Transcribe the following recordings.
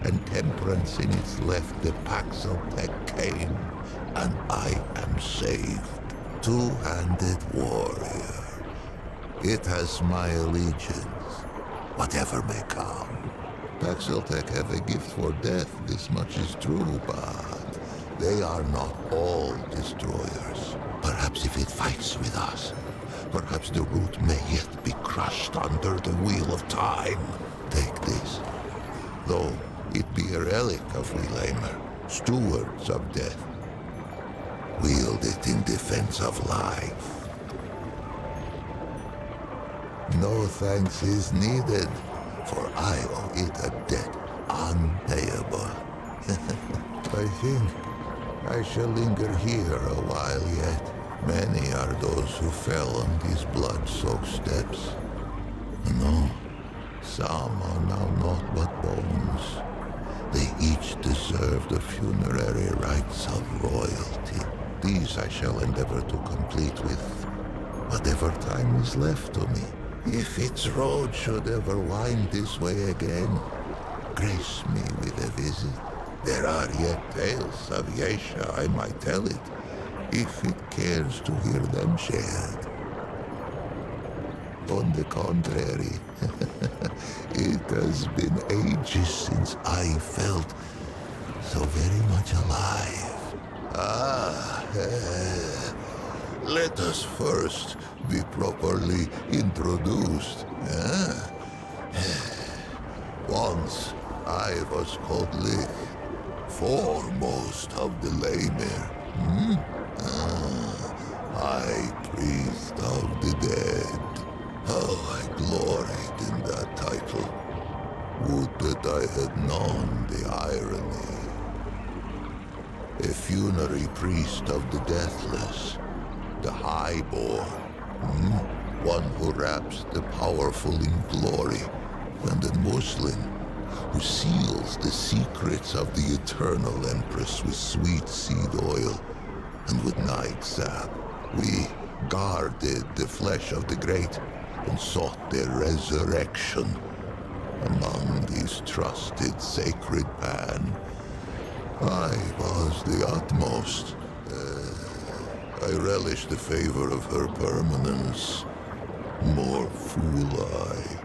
and temperance in its left, the Paxeltech came, and I am saved. Two-handed warrior. It has my allegiance, whatever may come. Paxeltech have a gift for death, this much is true, but they are not all destroyers. Perhaps if it fights with us, perhaps the root may yet be crushed under the wheel of time. Take this, though it be a relic of Wheelamer, stewards of death. Wield it in defense of life. No thanks is needed, for I owe it a debt unpayable. I think I shall linger here a while yet. Many are those who fell on these blood-soaked steps. No, some are now naught but bones. They each deserve the funerary rites of royalty. These I shall endeavor to complete with whatever time is left to me. If its road should ever wind this way again, grace me with a visit. There are yet tales of Yaesha, I might tell it, if it cares to hear them shared. On the contrary, it has been ages since I felt so very much alive. Let us first be properly introduced. Once I was called Lich, foremost of the Lemir. High priest of the dead. How I gloried in that title. Would that I had known the irony. A funerary priest of the deathless, the highborn, one who wraps the powerful in glory, and a Muslim who seals the secrets of the eternal empress with sweet seed oil and with night sap. We guarded the flesh of the great and sought their resurrection. Among these trusted sacred pan, I was the utmost. I relish the favor of her permanence. More fool I.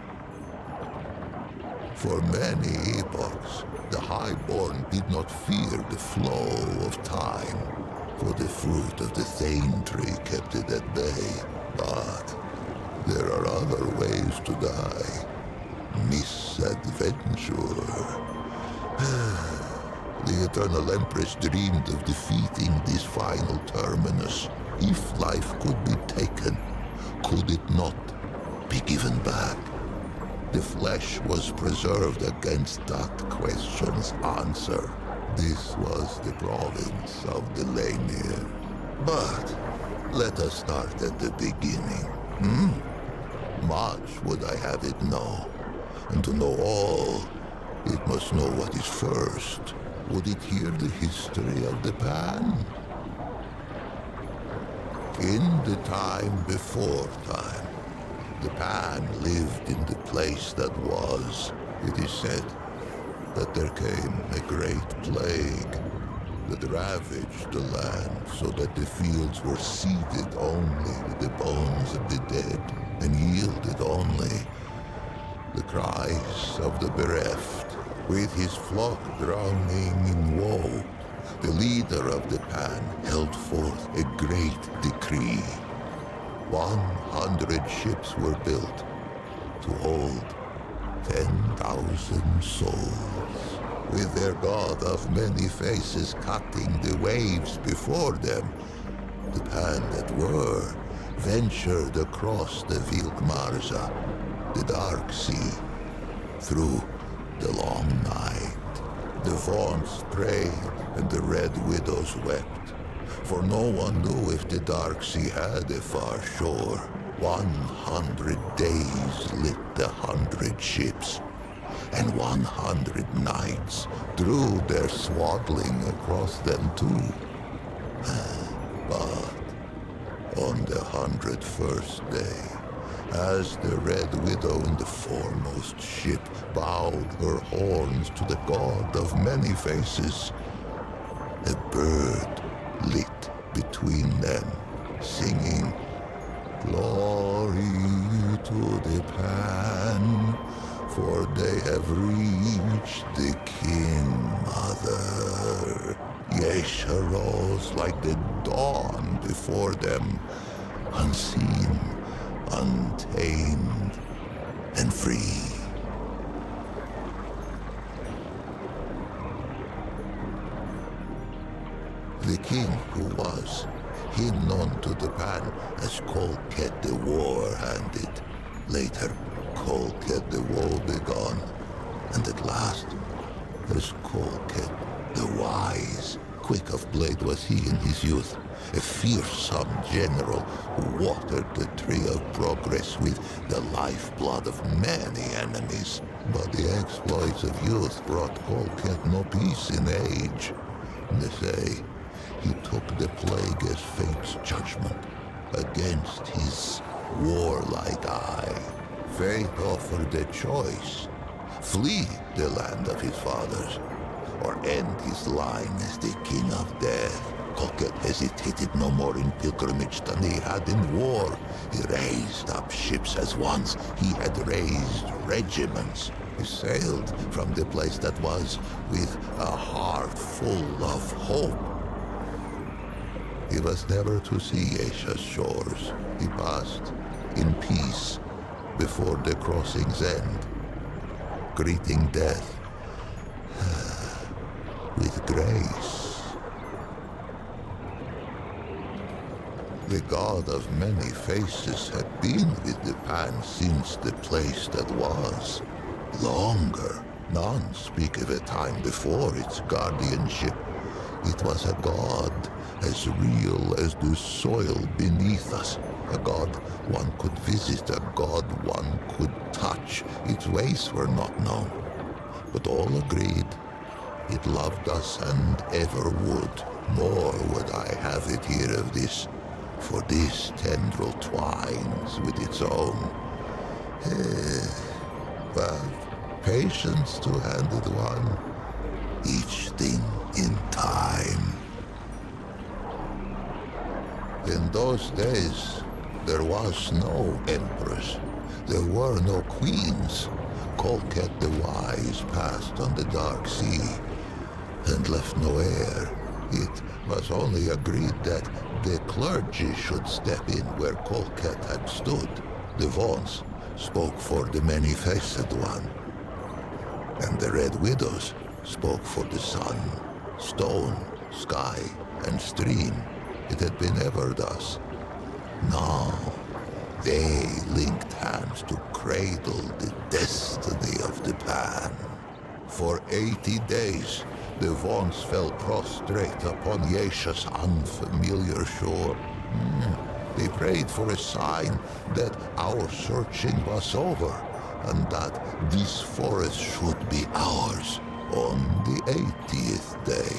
For many epochs, the highborn did not fear the flow of time, for the fruit of the Thane tree kept it at bay. But there are other ways to die. Misadventure. The Eternal Empress dreamed of defeating this final terminus. If life could be taken, could it not be given back? The flesh was preserved against that question's answer. This was the province of the Lemir. But let us start at the beginning. Much would I have it know. And to know all, it must know what is first. Would it hear the history of the pan? In the time before time, the pan lived in the place that was. It is said that there came a great plague that ravaged the land so that the fields were seeded only with the bones of the dead and yielded only the cries of the bereft. With his flock drowning in woe, the leader of the pan held forth a great decree. 100 ships were built to hold 10,000 souls. With their god of many faces cutting the waves before them, the pan that were ventured across the Vilkmarza, the dark sea, through the long night. The Vaughnts prayed and the Red Widows wept, for no one knew if the dark sea had a far shore. 100 days lit the 100 ships, and 100 nights drew their swaddling across them too. But on the 101st day, As the Red Widow in the foremost ship bowed her horns to the god of many faces, a bird lit between them, singing, "Glory to the Pan, for they have reached the King Mother." Yaesha rose like the dawn before them, unseen, untamed, and free. The king who was, he known to the Pan as Colket the War-Handed, later Colket the Woebegone, and at last as Colket the Wise. Quick of blade was he in his youth, a fearsome general who watered the tree of progress with the lifeblood of many enemies. But the exploits of youth brought Colket no peace in age. They say he took the plague as fate's judgment against his warlike eye. Fate offered a choice: flee the land of his fathers, or end his line as the king of death. Colket hesitated no more in pilgrimage than he had in war. He raised up ships as once he had raised regiments. He sailed from the place that was with a heart full of hope. He was never to see Yaesha's shores. He passed in peace before the crossing's end, greeting death with grace. The god of many faces had been with the Pan since the place that was. Longer. None speak of a time before its guardianship. It was a god as real as the soil beneath us. A god one could visit, a god one could touch. Its ways were not known, but all agreed it loved us and ever would. Nor would I have it here of this, for this tendril twines with its own. But patience two-handed one, each thing in time. In those days, there was no empress. There were no queens. Colket the Wise passed on the dark sea and left no heir. It was only agreed that the clergy should step in where Colket had stood. The Vaughns spoke for the many-faced one, and the Red Widows spoke for the sun, stone, sky, and stream. It had been ever thus. Now, they linked hands to cradle the destiny of the Pan. For 80 days, the Vaughns fell prostrate upon Yaesha's unfamiliar shore. They prayed for a sign that our searching was over, and that this forest should be ours. On the 80th day,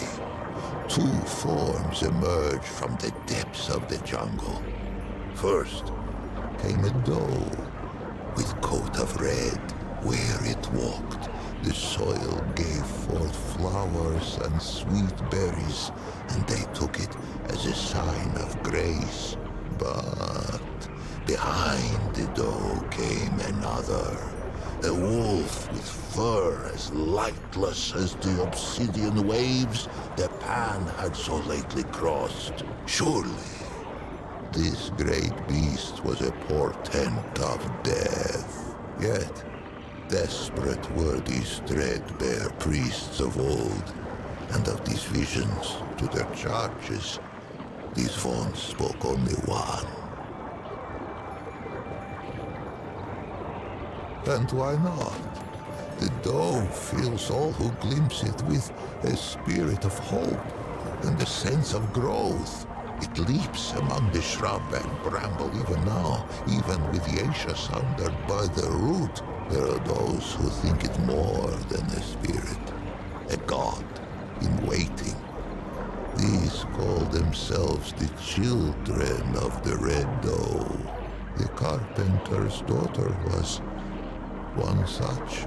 two forms emerged from the depths of the jungle. First came a doe with coat of red. Where it walked, the soil gave forth flowers and sweet berries, and they took it as a sign of grace. But behind the doe came another, a wolf with fur as lightless as the obsidian waves the Pan had so lately crossed. Surely, this great beast was a portent of death. Yet, desperate were these threadbare priests of old, and of these visions to their charges, these Vaughns spoke only one. And why not? The doe fills all who glimpse it with a spirit of hope and a sense of growth. It leaps among the shrub and bramble even now, even with Yaesha sundered by the root. There are those who think it more than a spirit, a god in waiting. These call themselves the children of the Red Doe. The carpenter's daughter was one such.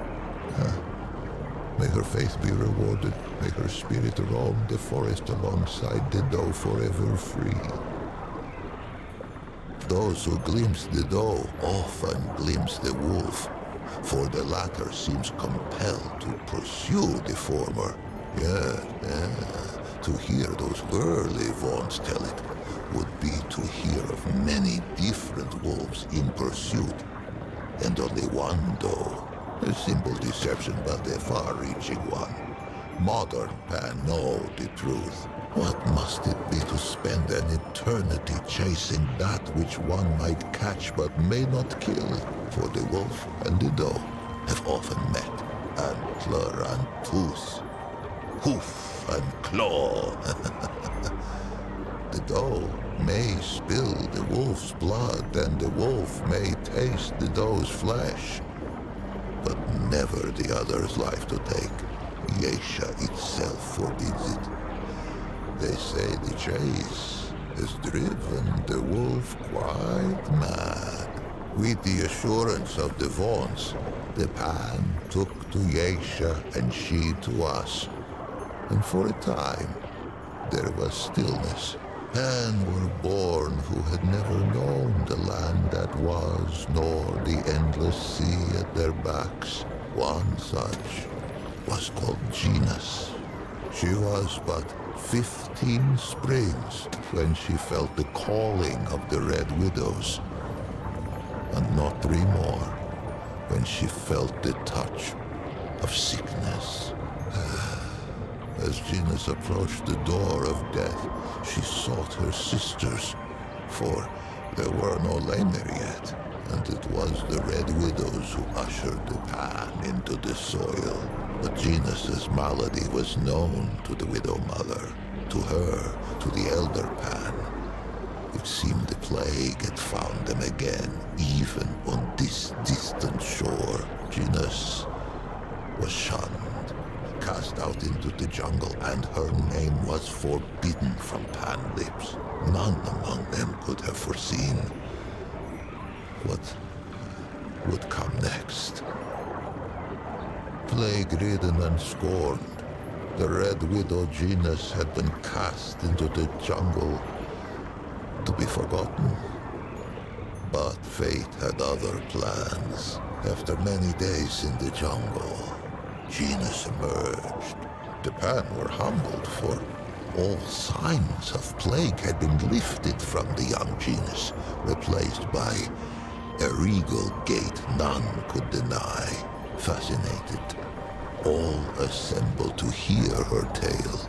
May her faith be rewarded. May her spirit roam the forest alongside the doe forever free. Those who glimpse the doe often glimpse the wolf, for the latter seems compelled to pursue the former. Yeah. To hear those early vaunts tell it would be to hear of many different wolves in pursuit, and only one doe. A simple deception, but a far-reaching one. Modern Pan know the truth. What must it be to spend an eternity chasing that which one might catch but may not kill? For the wolf and the doe have often met, antler and tooth, hoof and claw. The doe may spill the wolf's blood, and the wolf may taste the doe's flesh, but never the other's life to take. Yaesha itself forbids it. They say the chase has driven the wolf quite mad. With the assurance of the vaunts, the Pan took to Yaesha and she to us. And for a time, there was stillness. Men were born who had never known the land that was, nor the endless sea at their backs. One such was called Genus. She was but 15 springs when she felt the calling of the Red Widows, and not 3 more when she felt the touch of sickness. As Genus approached the door of death, she sought her sisters, for there were no Lamer yet, and it was the Red Widows who ushered the Pan into the soil. But Genus's malady was known to the Widow Mother, to her, to the Elder Pan. It seemed the plague had found them again, even on this distant shore. Genus was shunned, cast out into the jungle, and her name was forbidden from Pan lips. None among them could have foreseen what would come next. Plague-ridden and scorned, the Red Widow Genus had been cast into the jungle to be forgotten. But fate had other plans. After many days in the jungle, Genus emerged. The Pan were humbled, for all signs of plague had been lifted from the young Genus, replaced by a regal gait none could deny. Fascinated, all assembled to hear her tale.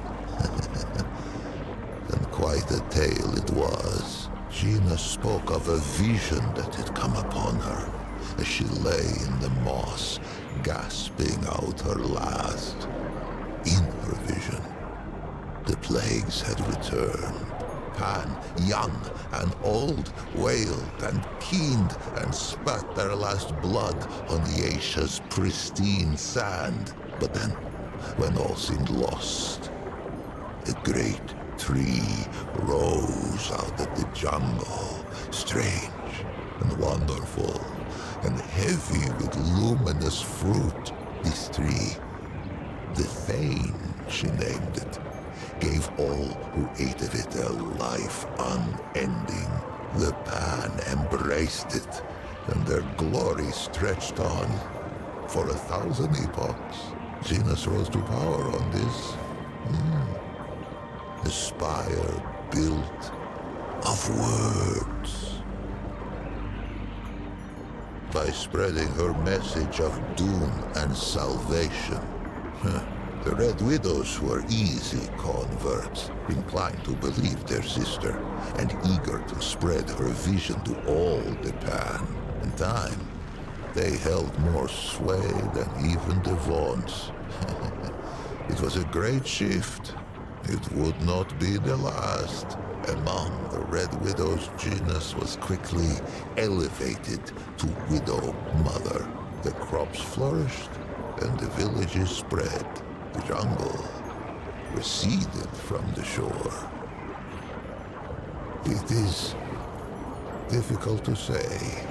And quite a tale it was. Genus spoke of a vision that had come upon her as she lay in the moss, gasping out her last. In her vision, the plagues had returned. Pan, young and old, wailed and keened and spat their last blood on Yaesha's pristine sand. But then, when all seemed lost, a great tree rose out of the jungle, strange and wonderful, and heavy with luminous fruit. This tree, the Thane, she named it, gave all who ate of it a life unending. The Pan embraced it, and their glory stretched on for 1,000 epochs. Genus rose to power on this. A spire built of words. By spreading her message of doom and salvation. The Red Widows were easy converts, inclined to believe their sister, and eager to spread her vision to all the Pan. In time, they held more sway than even the Vaunts. It was a great shift. It would not be the last. Among the Red Widows, Genus was quickly elevated to Widow Mother. The crops flourished, and the villages spread. The jungle receded from the shore. It is Difficult to say.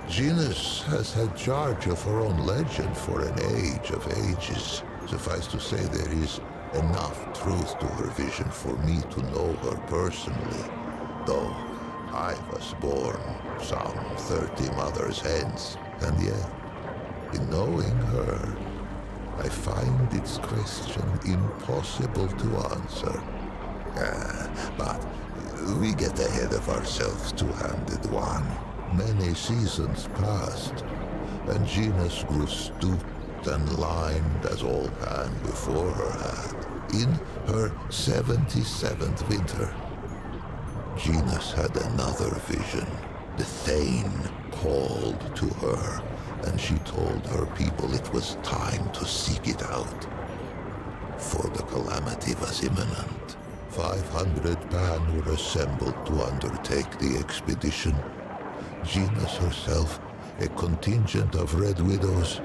Genus has had charge of her own legend for an age of ages. Suffice to say, there is enough truth to her vision for me to know her personally, though I was born some 30 mothers hence, and yet, in knowing her, I find its question impossible to answer. But we get ahead of ourselves, two-handed one. Many seasons passed, and Genus grew stooped and lined as all Pan before her had. In her 77th winter, Genus had another vision. The Thane called to her, and she told her people it was time to seek it out. For the calamity was imminent. 500 Pan were assembled to undertake the expedition. Genus herself, a contingent of Red Widows,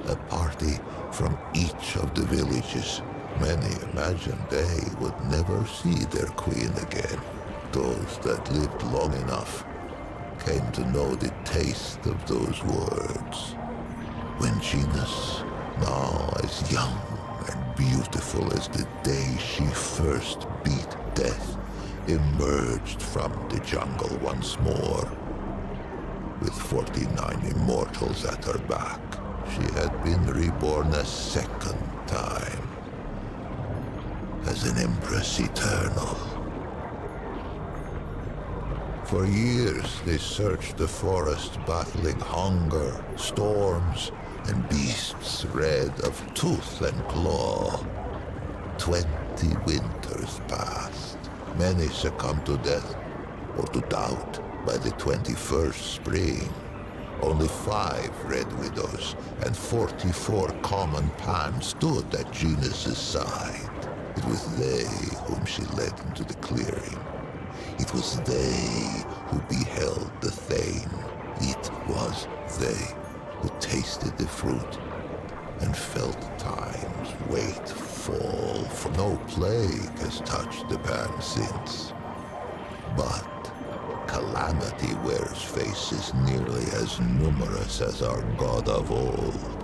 a party from each of the villages. Many imagined they would never see their queen again. Those that lived long enough came to know the taste of those words. When Genus, now as young and beautiful as the day she first beat death, emerged from the jungle once more, with 49 immortals at her back, she had been reborn a second time, as an Empress Eternal. For years they searched the forest, battling hunger, storms, and beasts red of tooth and claw. 20 winters passed. Many succumbed to death or to doubt by the 21st spring. Only 5 Red Widows and 44 common Pan stood at Genus's side. It was they whom she led into the clearing. It was they who beheld the Thane. It was they who tasted the fruit and felt time's weight fall, for no plague has touched the Pan since. But calamity wears faces nearly as numerous as our god of old.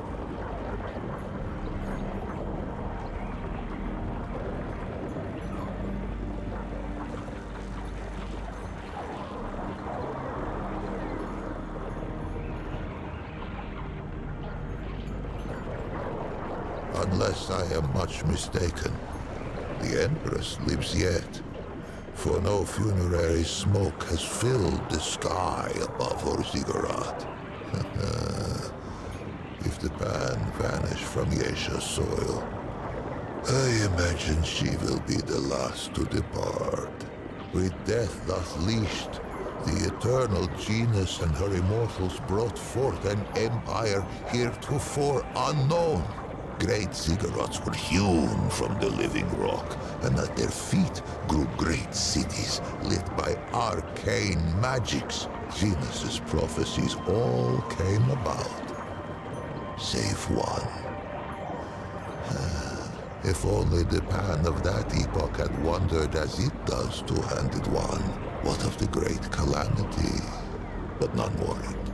Unless I am much mistaken, the Empress lives yet, for no funerary smoke has filled the sky above her ziggurat. If the Pan vanish from Yaesha's soil, I imagine she will be the last to depart. With death thus leashed, the eternal Genus and her immortals brought forth an empire heretofore unknown. Great ziggurats were hewn from the living rock, and at their feet grew great cities lit by arcane magics. Genus's prophecies all came about, save one. If only the Pan of that epoch had wondered as it does, two-handed one, what of the great calamity? But none worried,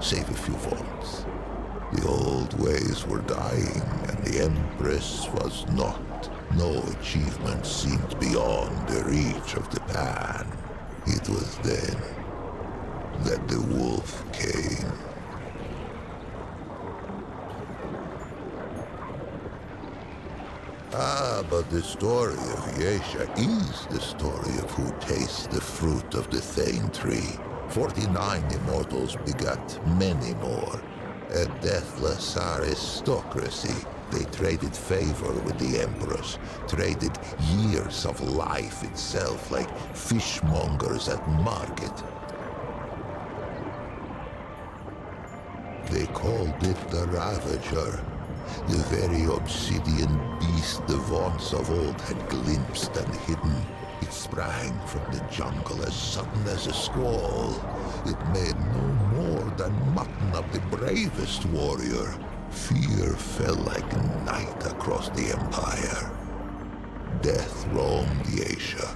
save a few vaults. The old ways were dying, and the Empress was not. No achievement seemed beyond the reach of the Pan. It was then that the wolf came. But the story of Yaesha is the story of who tastes the fruit of the Thane tree. 49 immortals begat many more. A deathless aristocracy. They traded favor with the Empress, traded years of life itself like fishmongers at market. They called it the Ravager, the very obsidian beast the vaunts of old had glimpsed and hidden. It sprang from the jungle as sudden as a squall. It made no more than mutton of the bravest warrior. Fear fell like night across the empire. Death roamed Yaesha.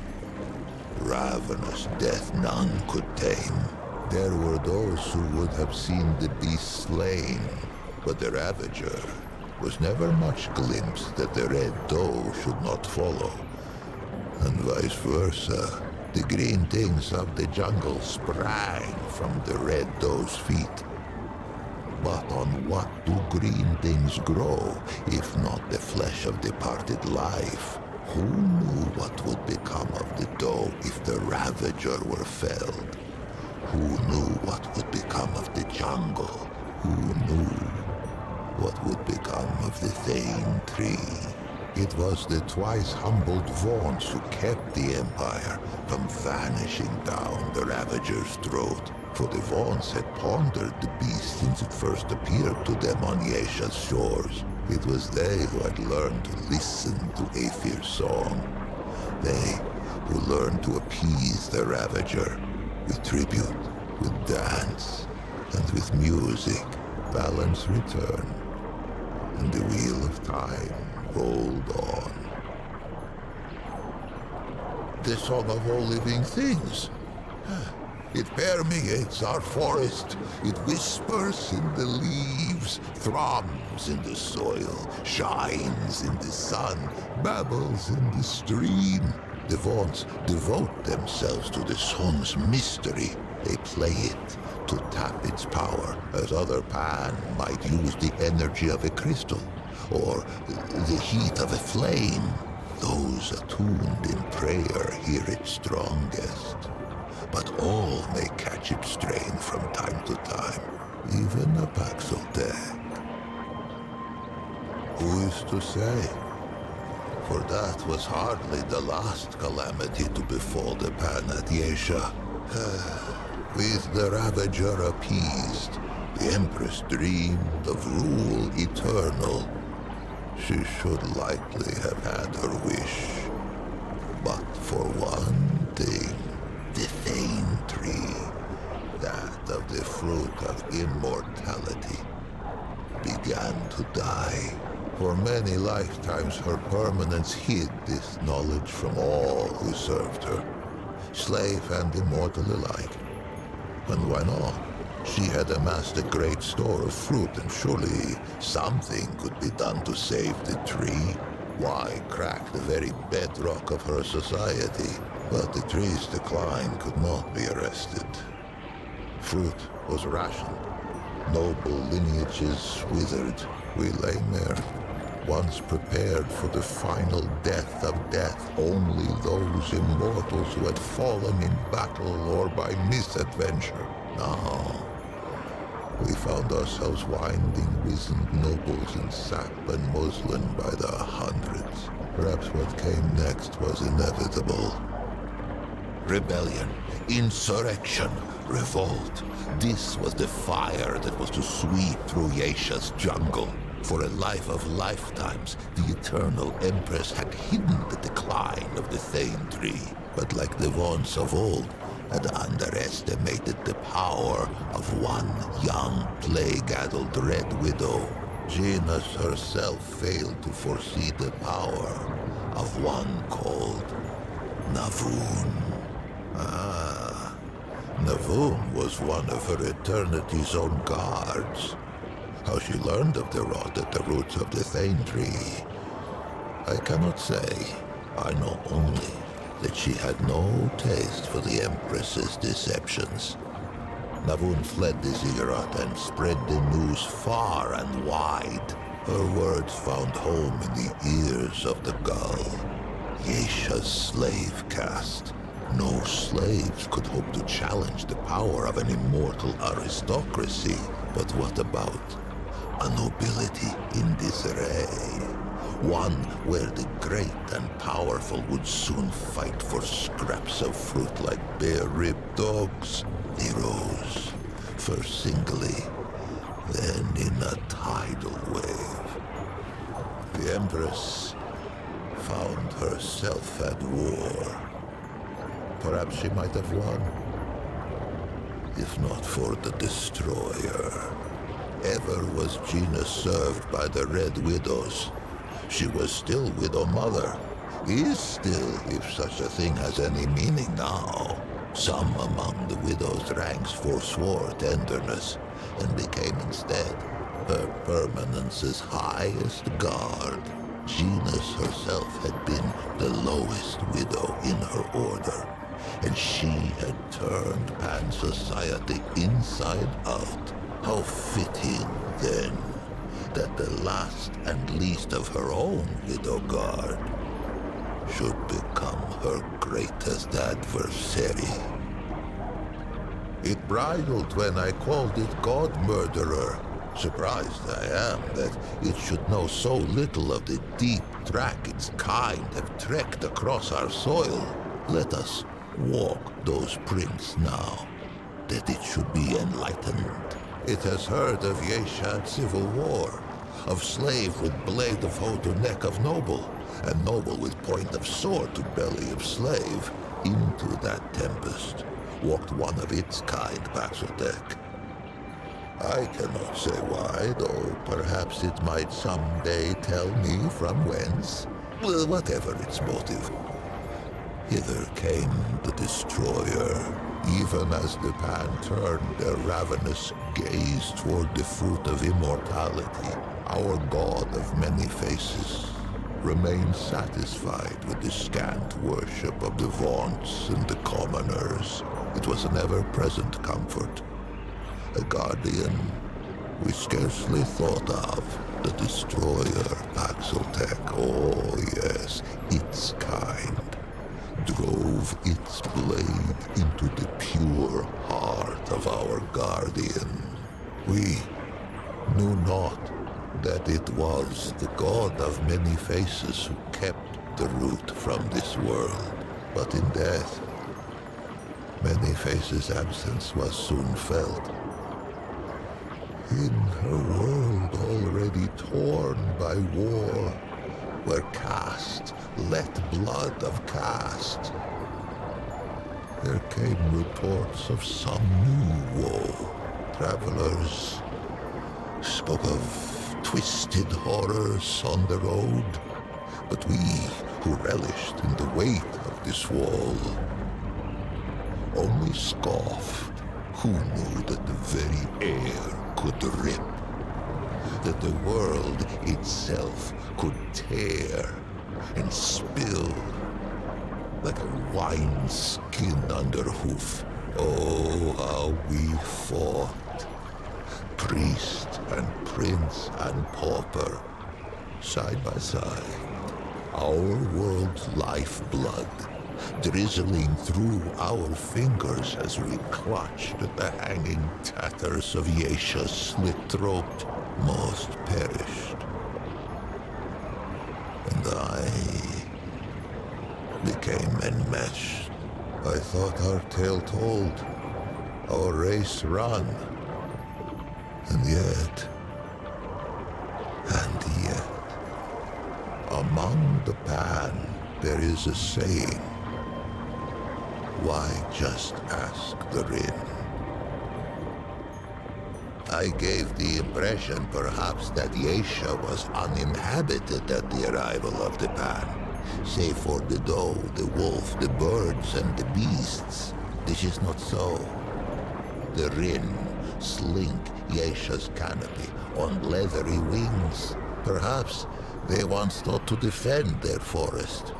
Ravenous death none could tame. There were those who would have seen the beast slain, but the Ravager was never much glimpse that the Red Doe should not follow, and vice versa. The green things of the jungle sprang from the Red Doe's feet. But on what do green things grow, if not the flesh of departed life? Who knew what would become of the Doe if the Ravager were felled? Who knew what would become of the jungle? Who knew what would become of the Thane tree? It was the twice humbled Vaughn's who kept the Empire from vanishing down the Ravager's throat, for the Vaughn's had pondered the beast since it first appeared to them on Yaesha's shores. It was they who had learned to listen to Aethir's song. They who learned to appease the Ravager with tribute, with dance, and with music. Balance returned, and the wheel of time rolled on. The song of all living things. It permeates our forest. It whispers in the leaves, thrums in the soil, shines in the sun, babbles in the stream. The Vaughn's devote themselves to the song's mystery. They play it to tap its power, as other Pan might use the energy of a crystal, or the heat of a flame. Those attuned in prayer hear it strongest, but all may catch its strain from time to time, even a Paxeltech. Who is to say? For that was hardly the last calamity to befall the Pan at Yaesha. With the Ravager appeased, the Empress dreamed of rule eternal. She should likely have had her wish. But for one thing, the Thane tree, that of the fruit of immortality, began to die. For many lifetimes her permanence hid this knowledge from all who served her, slave and immortal alike. And why not? She had amassed a great store of fruit, and surely something could be done to save the tree. Why crack the very bedrock of her society? But the tree's decline could not be arrested. Fruit was rationed. Noble lineages withered. We lay there, once prepared for the final death of death. Only those immortals who had fallen in battle or by misadventure. Now, we found ourselves winding wizened nobles in sap and muslin by the hundreds. Perhaps what came next was inevitable. Rebellion, insurrection, revolt. This was the fire that was to sweep through Yaesha's jungle. For a life of lifetimes, the Eternal Empress had hidden the decline of the Thane tree, but like the Vaughn's of old, had underestimated the power of one young, plague-addled Red Widow. Genus herself failed to foresee the power of one called Navun. Navun was one of her Eternity's own guards. How she learned of the rot at the roots of the Thane tree, I cannot say. I know only that she had no taste for the Empress's deceptions. Navun fled the ziggurat and spread the news far and wide. Her words found home in the ears of the gull. Yaesha's slave caste. No slaves could hope to challenge the power of an immortal aristocracy. But what about a nobility in disarray? One where the great and powerful would soon fight for scraps of fruit like bare-ribbed dogs. They rose, first singly, then in a tidal wave. The Empress found herself at war. Perhaps she might have won, if not for the Destroyer. Ever was Gina served by the Red Widows. She was still Widow Mother, is still, if such a thing has any meaning now. Some among the widow's ranks forswore tenderness, and became instead her permanence's highest guard. Genus herself had been the lowest widow in her order, and she had turned Pan society inside out. How fitting, then, that the last and least of her own widow guard should become her greatest adversary. It bridled when I called it God-murderer. Surprised I am that it should know so little of the deep track its kind have trekked across our soil. Let us walk those prints now, that it should be enlightened. It has heard of Yaesha civil war, of slave with blade of hoe to neck of noble, and noble with point of sword to belly of slave. Into that tempest walked one of its kind, Baxotec. I cannot say why, though perhaps it might someday tell me from whence. Well, whatever its motive. Hither came the destroyer, even as the Pan turned their ravenous gaze toward the fruit of immortality. Our god of many faces remained satisfied with the scant worship of the vaunts and the commoners. It was an ever-present comfort. A guardian we scarcely thought of. The destroyer, Axeltech, oh yes, its kind, drove its blade into the pure heart of our guardian. We knew not that it was the god of many faces who kept the root from this world. But in death, many faces' absence was soon felt. In her world already torn by war, where caste let blood of caste, there came reports of some new woe. Travelers spoke of twisted horrors on the road, but we who relished in the weight of this wall only scoffed. Who knew that the very air could rip, that the world itself could tear and spill like a wineskin under hoof? Oh, how we fought, priest and prince and pauper, side by side, our world's lifeblood drizzling through our fingers as we clutched at the hanging tatters of Yaesha's slit throat. Most perished, and I became enmeshed. I thought our tale told, our race run, and yet, among the Pan there is a saying. Why just ask the Rin? I gave the impression, perhaps, that Yaesha was uninhabited at the arrival of the Pan, save for the doe, the wolf, the birds, and the beasts. This is not so. The Rin slink Yaesha's canopy on leathery wings. Perhaps they once thought to defend their forest.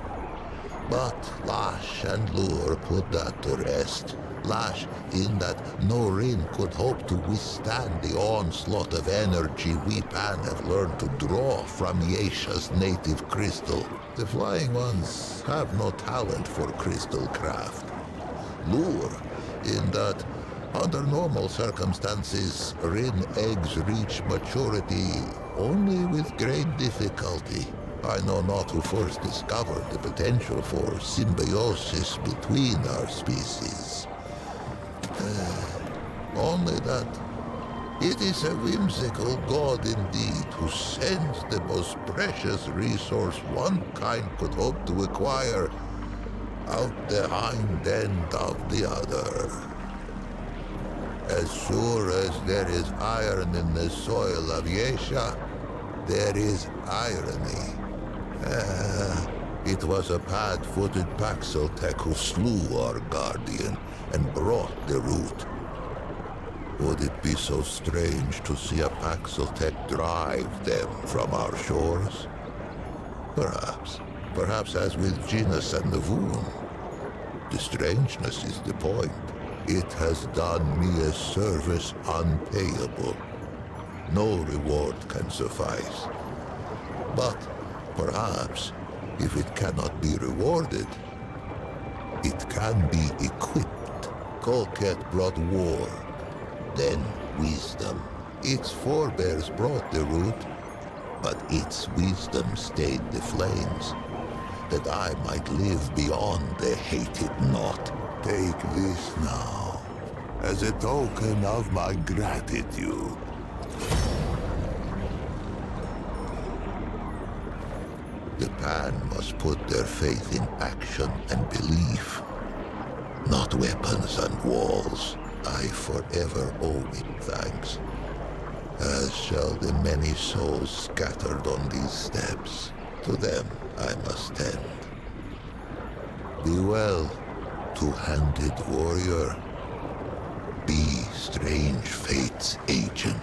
But lash and lure put that to rest. Lash in that no Rin could hope to withstand the onslaught of energy we Pan have learned to draw from Yaesha's native crystal. The Flying Ones have no talent for crystal craft. Lure in that under normal circumstances, Rin eggs reach maturity only with great difficulty. I know not who first discovered the potential for symbiosis between our species. Only that it is a whimsical god indeed who sends the most precious resource one kind could hope to acquire out the hind end of the other. As sure as there is iron in the soil of Yaesha, there is irony. It was a pad-footed Paxeltech who slew our guardian and brought the root. Would it be so strange to see a Paxeltech drive them from our shores? Perhaps. Perhaps as with Genus and the Voon. The strangeness is the point. It has done me a service unpayable. No reward can suffice. But perhaps, if it cannot be rewarded, it can be equipped. Colket brought war, then wisdom. Its forebears brought the root, but its wisdom stayed the flames, that I might live beyond the hated knot. Take this now, as a token of my gratitude. The Pan must put their faith in action and belief, not weapons and walls. I forever owe it thanks, as shall the many souls scattered on these steps. To them I must tend. Be well, two-handed warrior. Be strange fate's agent.